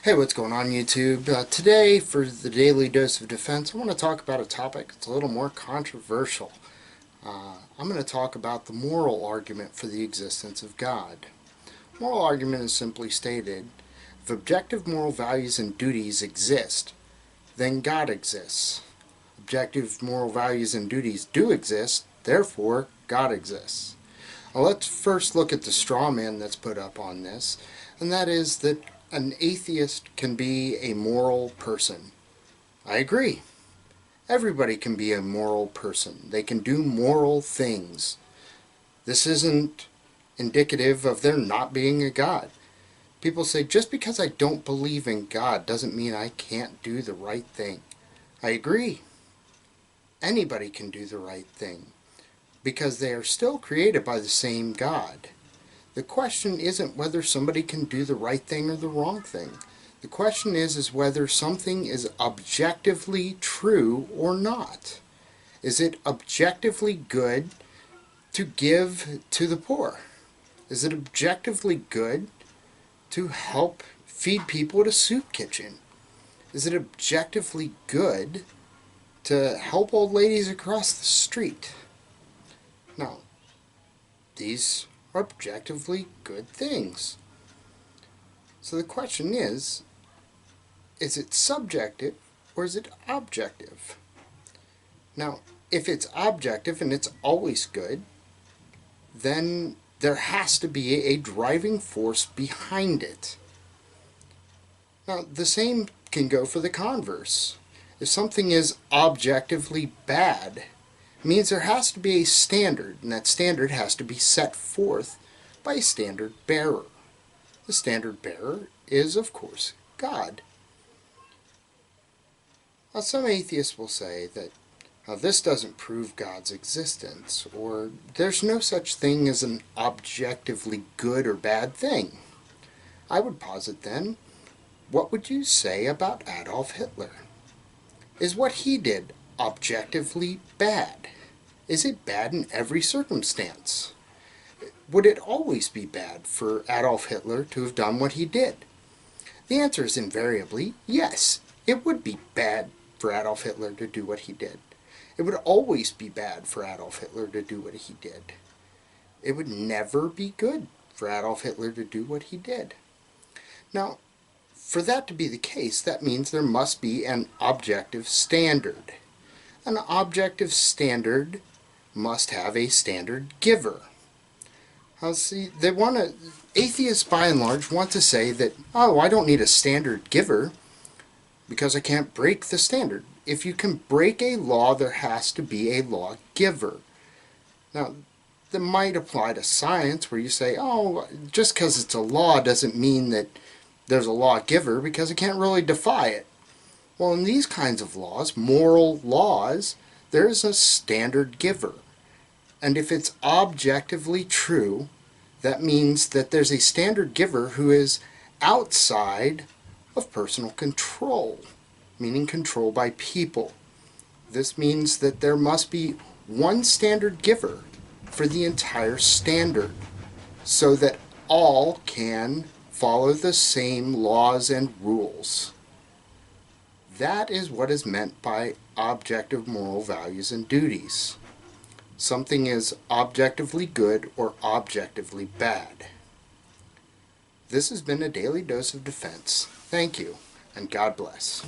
Hey, what's going on YouTube? Today, for the Daily Dose of Defense, I want to talk about a topic that's a little more controversial. I'm going to talk about the moral argument for the existence of God. Moral argument is simply stated, if objective moral values and duties exist, then God exists. Objective moral values and duties do exist, therefore God exists. Now let's first look at the straw man that's put up on this, and that is that an atheist can be a moral person. I agree. Everybody can be a moral person. They can do moral things. This isn't indicative of there not being a God. People say, just because I don't believe in God doesn't mean I can't do the right thing. I agree. Anybody can do the right thing because they are still created by the same God. The question isn't whether somebody can do the right thing or the wrong thing. The question is whether something is objectively true or not. Is it objectively good to give to the poor? Is it objectively good to help feed people at a soup kitchen? Is it objectively good to help old ladies across the street? Now, these are objectively good things. So the question is it subjective or is it objective? Now, if it's objective and it's always good, then there has to be a driving force behind it. Now, the same can go for the converse. If something is objectively bad, it means there has to be a standard, and that standard has to be set forth by a standard bearer. The standard bearer is, of course, God. Now, some atheists will say that this doesn't prove God's existence, or there's no such thing as an objectively good or bad thing. I would posit then, what would you say about Adolf Hitler? Is what he did objectively bad? Is it bad in every circumstance? Would it always be bad for Adolf Hitler to have done what he did? The answer is invariably yes. It would be bad for Adolf Hitler to do what he did. It would always be bad for Adolf Hitler to do what he did. It would never be good for Adolf Hitler to do what he did. Now, for that to be the case, that means there must be an objective standard. An objective standard must have a standard giver. Now, see, atheists by and large want to say that, oh, I don't need a standard giver because I can't break the standard. If you can break a law, there has to be a lawgiver. Now, that might apply to science where you say, oh, just because it's a law doesn't mean that there's a lawgiver because I can't really defy it. Well, in these kinds of laws, moral laws, there's a standard giver. And if it's objectively true, that means that there's a standard giver who is outside of personal control, meaning control by people. This means that there must be one standard giver for the entire standard so that all can follow the same laws and rules. That is what is meant by objective moral values and duties. Something is objectively good or objectively bad. This has been a Daily Dose of Defense. Thank you, and God bless.